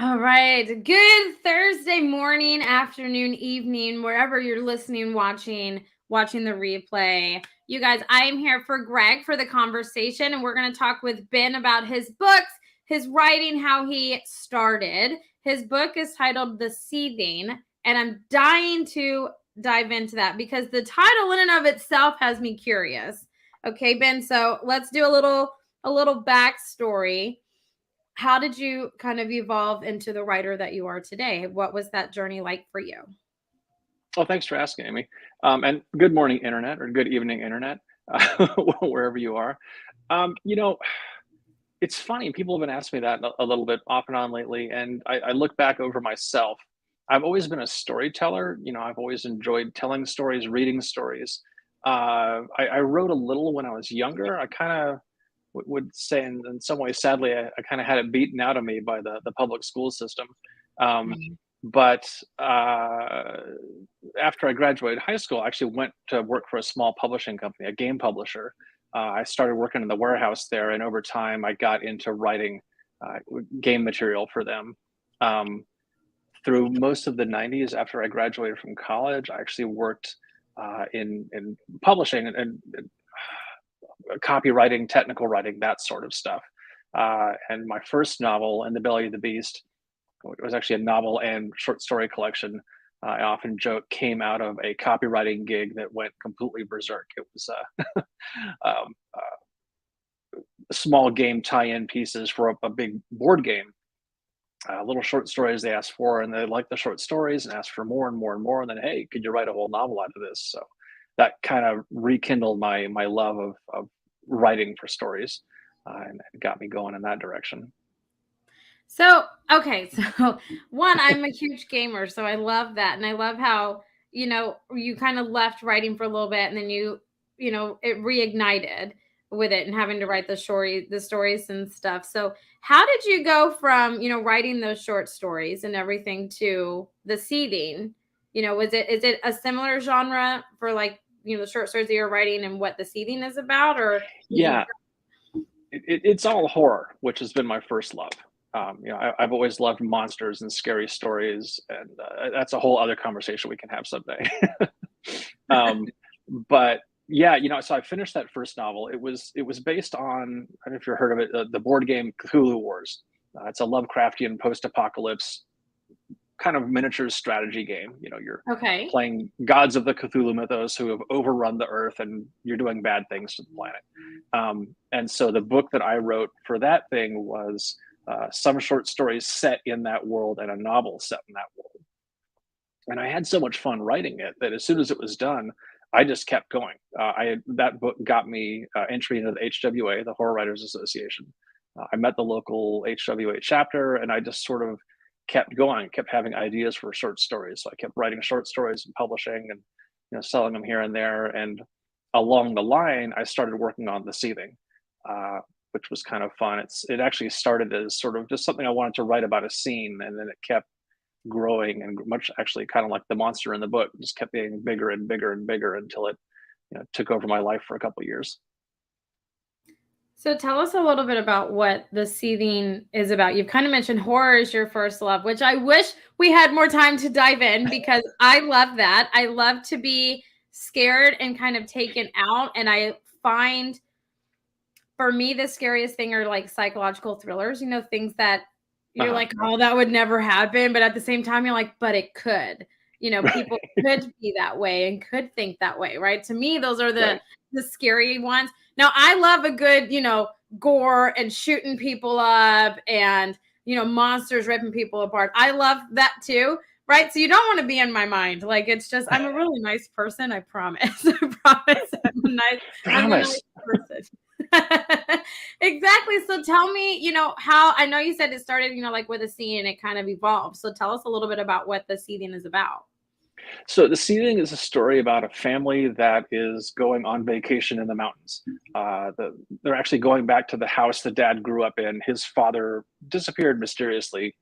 All right. Good Thursday morning, afternoon, evening, wherever you're listening, watching the replay. You guys, I am here for Greg for the conversation, and we're going to talk with Ben about his books, his writing, how he started. His book is titled The Seething, and I'm dying to dive into that because the title in and of itself has me curious. Okay, Ben, so let's do a little backstory. How did you kind of evolve into the writer that you are today? What was that journey like for you? Oh, thanks for asking, Amy. And good morning, Internet, or good evening, Internet, wherever you are. You know, it's funny. People have been asking me that a little bit off and on lately, and I look back over myself. I've always been a storyteller. You know, I've always enjoyed telling stories, reading stories. I wrote a little when I was younger. I kind of would say, in some ways, sadly, I kind of had it beaten out of me by the public school system. Um, but after I graduated high school, I actually went to work for a small publishing company, a game publisher. I started working in the warehouse there, and over time, I got into writing game material for them. Through most of the 90s, after I graduated from college, I actually worked in publishing and copywriting, technical writing, that sort of stuff. And my first novel, In the Belly of the Beast, it was actually a novel and short story collection. I often joke came out of a copywriting gig that went completely berserk. It was small game tie-in pieces for a big board game. Little short stories they asked for, and they liked the short stories and asked for more and more and more. And then, hey, could you write a whole novel out of this? So that kind of rekindled my love of writing for stories, and it got me going in that direction. So, okay. So one, I'm a huge gamer, so I love that. And I love how, you kind of left writing for a little bit and then it reignited with it and having to write the stories and stuff. So how did you go from, writing those short stories and everything to The Seething? Is it a similar genre for the short stories that you're writing and what The Seething is about? Or yeah, it's all horror, which has been my first love. I've always loved monsters and scary stories, and that's a whole other conversation we can have someday. But yeah, so I finished that first novel. It was based on, I don't know if you've heard of it, the board game Cthulhu Wars. It's a Lovecraftian post-apocalypse kind of miniature strategy game. You're playing gods of the Cthulhu mythos who have overrun the earth, and you're doing bad things to the planet. And so the book that I wrote for that thing was some short stories set in that world and a novel set in that world. And I had so much fun writing it that as soon as it was done, I just kept going. That book got me entry into the HWA, the Horror Writers Association. I met the local HWA chapter, and I just sort of kept going, kept having ideas for short stories. So I kept writing short stories and publishing and selling them here and there. And along the line, I started working on The Seething, which was kind of fun. It actually started as sort of just something I wanted to write about a scene, and then it kept growing and much, actually kind of like the monster in the book, just kept getting bigger and bigger and bigger until it took over my life for a couple of years. So tell us a little bit about what The Seething is about. You've kind of mentioned horror is your first love, which I wish we had more time to dive in because I love that. I love to be scared and kind of taken out. And I find, for me, the scariest thing are like psychological thrillers, things that you're like, oh, that would never happen. But at the same time, you're like, but it could. people could be that way and could think that way, right? To me, those are the scary ones. Now, I love a good, gore and shooting people up and, monsters ripping people apart. I love that too, right? So you don't want to be in my mind. Like, it's just, I'm a really nice person. I promise. I promise. I'm a nice person. Exactly. So tell me, how, I know you said it started, like with a scene and it kind of evolved. So tell us a little bit about what the Seething is about. So the Seething is a story about a family that is going on vacation in the mountains. They're actually going back to the house the dad grew up in. His father disappeared mysteriously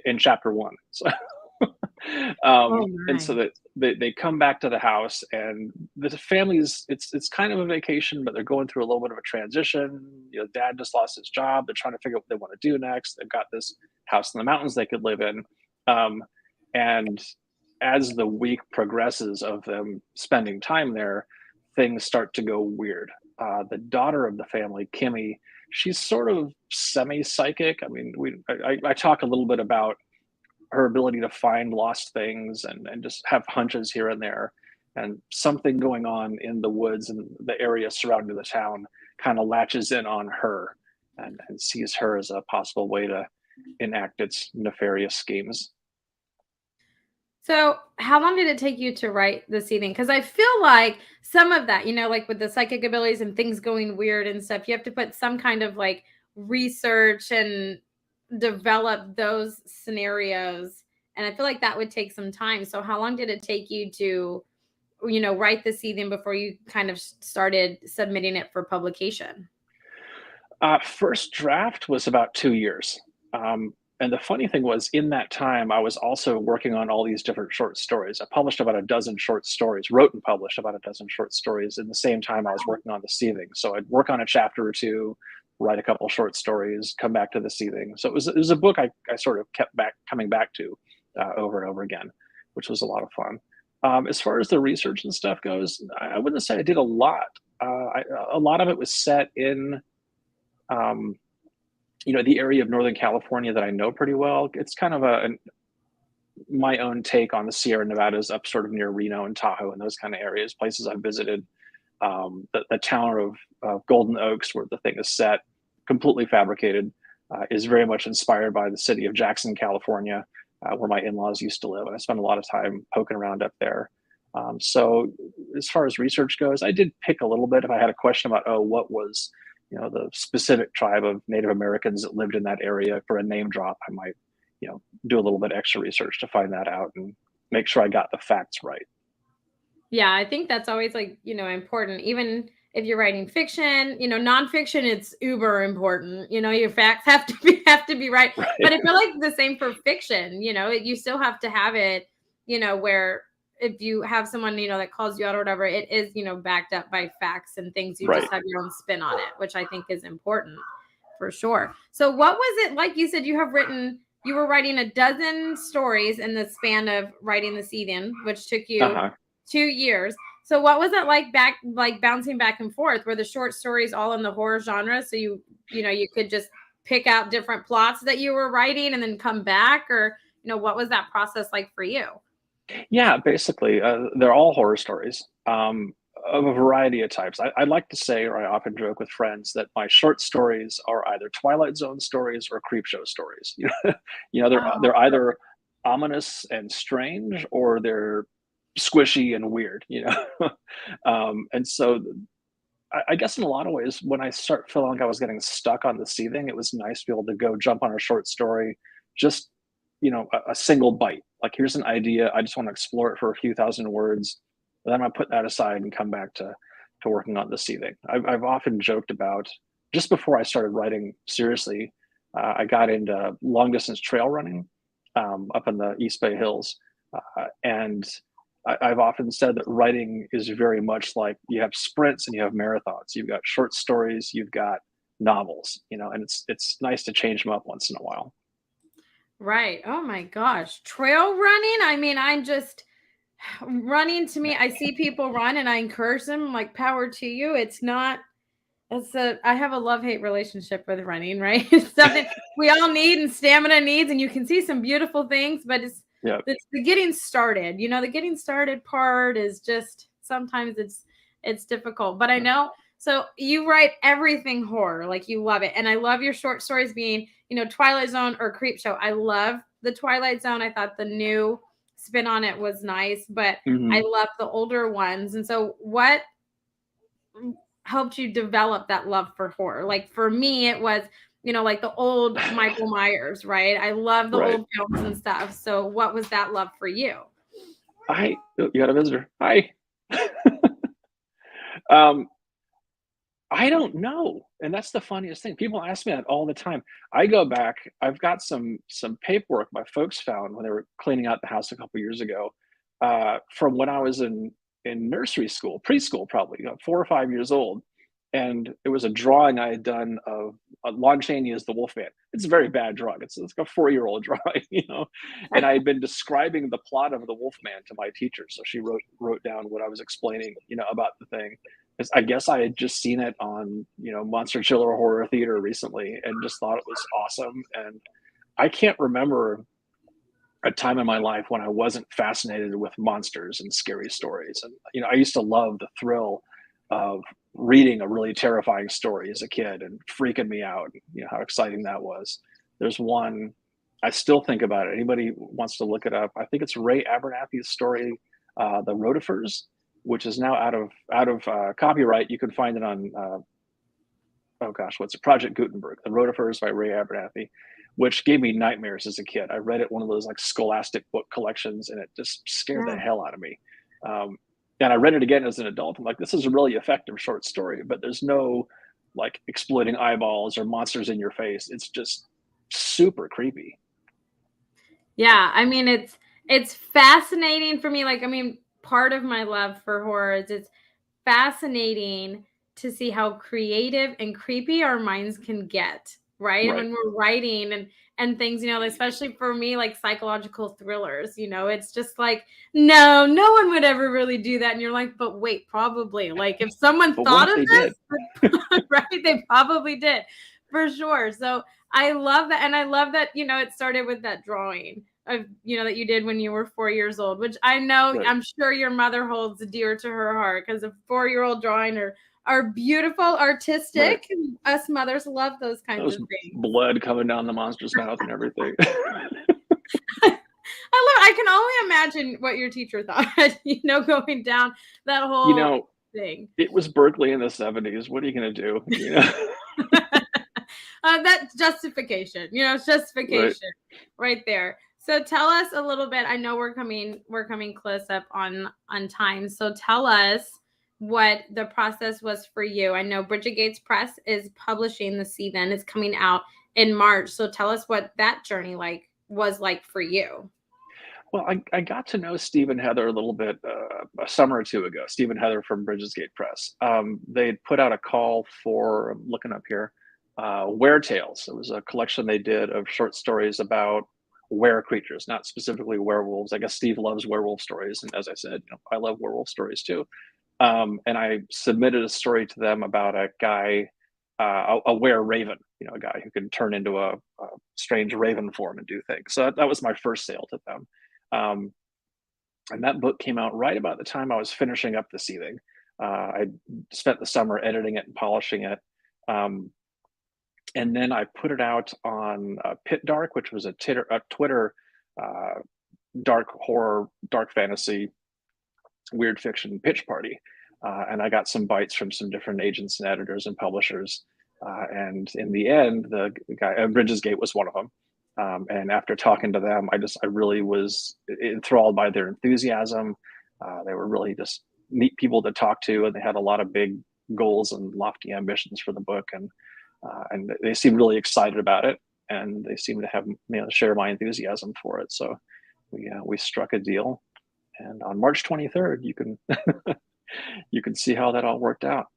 in chapter 1. So, and so that they come back to the house, and the family's it's kind of a vacation, but they're going through a little bit of a transition. Dad just lost his job. They're trying to figure out what they want to do next. They've got this house in the mountains they could live in, and as the week progresses of them spending time there, things start to go weird. The daughter of the family, Kimmy, she's sort of semi-psychic. I mean, I talk a little bit about her ability to find lost things and just have hunches here and there. And something going on in the woods and the area surrounding the town kind of latches in on her and sees her as a possible way to enact its nefarious schemes. So how long did it take you to write the Seething? Because I feel like some of that, like with the psychic abilities and things going weird and stuff, you have to put some kind of like research and develop those scenarios. And I feel like that would take some time. So how long did it take you to, write the Seething before you kind of started submitting it for publication? First draft was about 2 years. And the funny thing was, in that time, I was also working on all these different short stories. I published about a dozen short stories, wrote and published about a dozen short stories in the same time I was working on the Seething. So I'd work on a chapter or two, write a couple short stories, come back to the Seething. So it was a book I sort of kept coming back to over and over again, which was a lot of fun. As far as the research and stuff goes, I wouldn't say I did a lot. A lot of it was set in the area of Northern California that I know pretty well. It's kind of my own take on the Sierra Nevadas up sort of near Reno and Tahoe and those kind of areas, places I've visited. The town of Golden Oaks, where the thing is set, completely fabricated, is very much inspired by the city of Jackson, California, where my in-laws used to live. And I spent a lot of time poking around up there. So as far as research goes, I did pick a little bit. If I had a question about, what was the specific tribe of Native Americans that lived in that area for a name drop, I might, do a little bit extra research to find that out and make sure I got the facts right. Yeah, I think that's always important. Even if you're writing fiction, nonfiction, it's uber important. Your facts have to be right. But I feel like the same for fiction. You still have to have it, where if you have someone, that calls you out or whatever, it is, backed up by facts and things. You just have your own spin on it, which I think is important for sure. So what was it like? You said you were writing a dozen stories in the span of writing the Seething, which took you 2 years. So what was it like bouncing back and forth? Were the short stories all in the horror genre? So you could just pick out different plots that you were writing and then come back, or, what was that process like for you? Yeah, basically, they're all horror stories of a variety of types. I like to say, or I often joke with friends, that my short stories are either Twilight Zone stories or Creepshow stories. They're either ominous and strange, or they're squishy and weird. And so I guess in a lot of ways, when I start feeling like I was getting stuck on the Seething, it was nice to be able to go jump on a short story, just a single bite. Like, here's an idea, I just want to explore it for a few thousand words, and then I put that aside and come back to working on the Seething. I've often joked about, just before I started writing seriously, I got into long distance trail running up in the East Bay Hills, and I've often said that writing is very much like you have sprints and you have marathons. You've got short stories, you've got novels, and it's nice to change them up once in a while. Right. Oh my gosh. Trail running. I mean, I'm just running, to me, I see people run and I encourage them, like, power to you. I have a love-hate relationship with running, right? It's something we all need and stamina needs, and you can see some beautiful things, but Yeah. it's the getting started. The getting started part is just sometimes it's difficult. But I know, so you write everything horror, like you love it. And I love your short stories being, Twilight Zone or Creepshow. I love the Twilight Zone. I thought the new spin on it was nice, but I love the older ones. And so what helped you develop that love for horror? Like for me, it was, like the old Michael Myers, right? I love the old films and stuff. So what was that love for you? You got a visitor. Hi. I don't know. And that's the funniest thing. People ask me that all the time. I go back, I've got some paperwork my folks found when they were cleaning out the house a couple years ago, from when I was in nursery school, preschool, probably, 4 or 5 years old. And it was a drawing I had done of Lon Chaney as the Wolfman. It's a very bad drawing. It's like a 4-year-old drawing, And I had been describing the plot of the Wolfman to my teacher, so she wrote down what I was explaining, about the thing. I guess I had just seen it on, Monster Chiller Horror Theater recently and just thought it was awesome. And I can't remember a time in my life when I wasn't fascinated with monsters and scary stories. And, I used to love the thrill of reading a really terrifying story as a kid and freaking me out, how exciting that was. There's one, I still think about it. Anybody wants to look it up, I think it's Ray Abernathy's story, The Rotifers, which is now out of copyright. You can find it on what's it? Project Gutenberg, The Rotifers by Ray Abernathy, which gave me nightmares as a kid. I read it one of those like scholastic book collections, and it just scared the hell out of me. And I read it again as an adult. I'm like, this is a really effective short story, but there's no like exploding eyeballs or monsters in your face. It's just super creepy. Yeah, I mean, it's fascinating for me. Like, I mean, part of my love for horror is it's fascinating to see how creative and creepy our minds can get, right? When we're writing and things, especially for me, like psychological thrillers, it's just like, no one would ever really do that. And you're like, but wait, probably. Like if someone thought of this, right, they probably did, for sure. So I love that. And I love that, it started with that drawing of, that you did when you were 4 years old, which I know, I'm sure your mother holds dear to her heart, because a 4-year-old drawing are beautiful, artistic. Us mothers love those kinds of things. Blood coming down the monster's mouth and everything. I can only imagine what your teacher thought, going down that whole thing. It was Berkeley in the 70s. What are you going to do? That justification, justification right there. So tell us a little bit. I know we're coming close up on time. So tell us what the process was for you. I know Brigids Gate Press is publishing the Seething. It's coming out in March. So tell us what that journey was like for you. Well, I got to know Steve and Heather a little bit a summer or two ago. Steve and Heather from Brigids Gate Press. They had put out a call for, I'm looking up here, Were Tales. It was a collection they did of short stories about were creatures, not specifically werewolves. I guess Steve loves werewolf stories, and as I said, I love werewolf stories too. And I submitted a story to them about a guy, a were raven, a guy who can turn into a strange raven form and do things. So that was my first sale to them. And that book came out right about the time I was finishing up the Seething. I spent the summer editing it and polishing it. And then I put it out on Pit Dark, which was a Twitter dark horror, dark fantasy, weird fiction pitch party. And I got some bites from some different agents and editors and publishers. And in the end, the guy, Brigids Gate was one of them. And after talking to them, I really was enthralled by their enthusiasm. They were really just neat people to talk to, and they had a lot of big goals and lofty ambitions for the book. And they seemed really excited about it, and they seemed to have share my enthusiasm for it. So we struck a deal, and on March 23rd, you can you can see how that all worked out.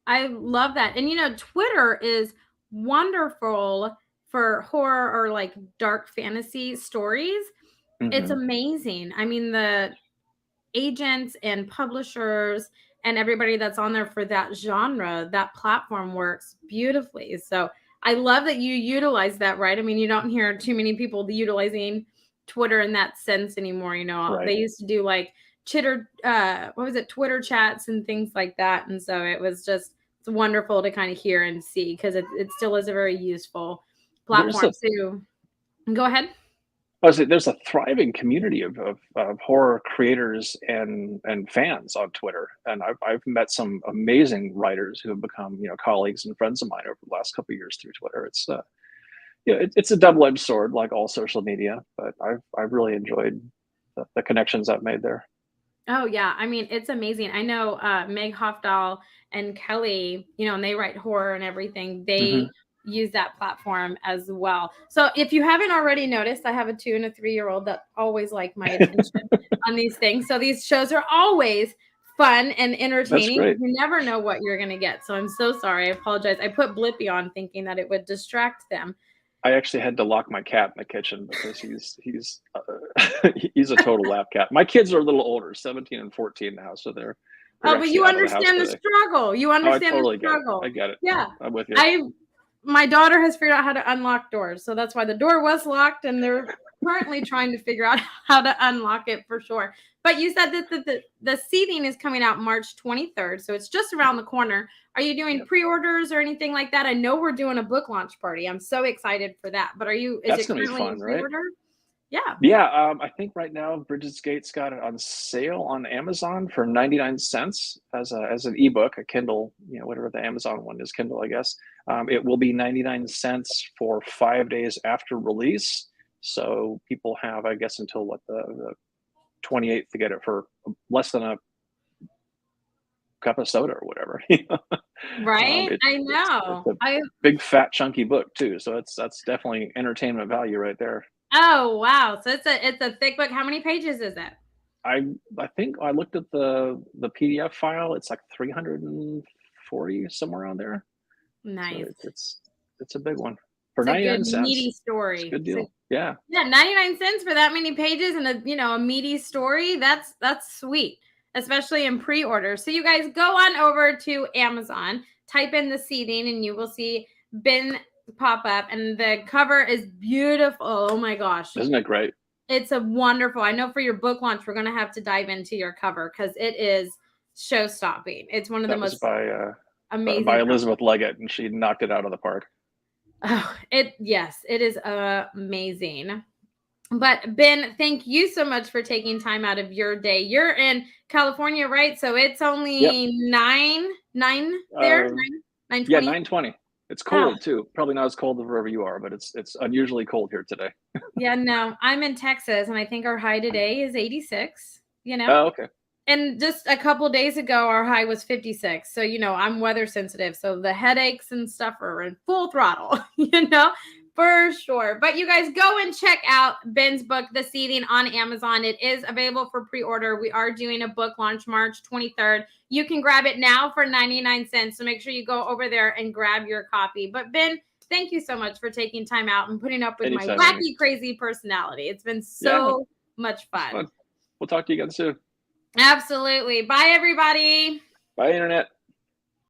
I love that. And Twitter is wonderful for horror or like dark fantasy stories. It's amazing. I mean, the agents and publishers and everybody that's on there for that genre, that platform works beautifully. So I love that you utilize that, right? I mean, you don't hear too many people utilizing Twitter in that sense anymore. Right. They used to do like Twitter chats and things like that. And so it's wonderful to kind of hear and see, because it still is a very useful platform too. Go ahead. There's a thriving community of horror creators and fans on Twitter, and I've met some amazing writers who have become colleagues and friends of mine over the last couple of years through Twitter. It's it's a double-edged sword, like all social media, but I've really enjoyed the connections I've made there. Oh yeah, I mean, it's amazing. I know Meg Hofdahl and Kelly, and they write horror and everything. They use that platform as well. So if you haven't already noticed, I have a 2 and a 3-year-old that always like my attention on these things. So these shows are always fun and entertaining. You never know what you're going to get. So I'm so sorry. I apologize. I put Blippi on thinking that it would distract them. I actually had to lock my cat in the kitchen because he's a total lap cat. My kids are a little older, 17 and 14 now, so they're but you understand the struggle. You understand the struggle. I get it. Yeah, I'm with you. My daughter has figured out how to unlock doors, so that's why the door was locked, and they're currently trying to figure out how to unlock it for sure. But you said that the Seething is coming out March 23rd, so it's just around the corner. Are you doing pre-orders or anything like that? I know we're doing a book launch party. I'm so excited for that. But is it currently in pre-order? Right? Yeah. Yeah. I think right now Brigids Gate's got it on sale on Amazon for 99 cents as an ebook, a Kindle, whatever the Amazon one is, Kindle, I guess. It will be 99 cents for 5 days after release. So people have, I guess, until the 28th to get it for less than a cup of soda or whatever. Right? I know. It's a big fat chunky book too. So that's definitely entertainment value right there. Oh wow. So it's a thick book. How many pages is it? I think I looked at the PDF file. It's like 340, somewhere around there. Nice. So it's a big one. For 99 cents. Meaty story. It's a good deal. Yeah. Yeah, 99 cents for that many pages and a meaty story. That's sweet, especially in pre-order. So you guys go on over to Amazon, type in The Seething, and you will see Ben pop up, and the cover is beautiful. Oh my gosh. Isn't it great? It's a wonderful. I know for your book launch, we're going to have to dive into your cover because it is show-stopping. It's one of the most amazing. By Elizabeth Leggett, and she knocked it out of the park. Oh, yes, it is amazing. But Ben, thank you so much for taking time out of your day. You're in California, right? So it's only 9 there, 9:20. Yeah, 9:20. It's cold too. Probably not as cold as wherever you are, but it's unusually cold here today. Yeah, no, I'm in Texas, and I think our high today is 86. Oh, okay. And just a couple days ago, our high was 56. So, I'm weather sensitive. So the headaches and stuff are in full throttle, for sure. But you guys go and check out Ben's book, The Seething, on Amazon. It is available for pre-order. We are doing a book launch March 23rd. You can grab it now for 99 cents. So make sure you go over there and grab your copy. But Ben, thank you so much for taking time out and putting up with my wacky, crazy personality. It's been so much fun. We'll talk to you again soon. Absolutely. Bye, everybody. Bye, Internet.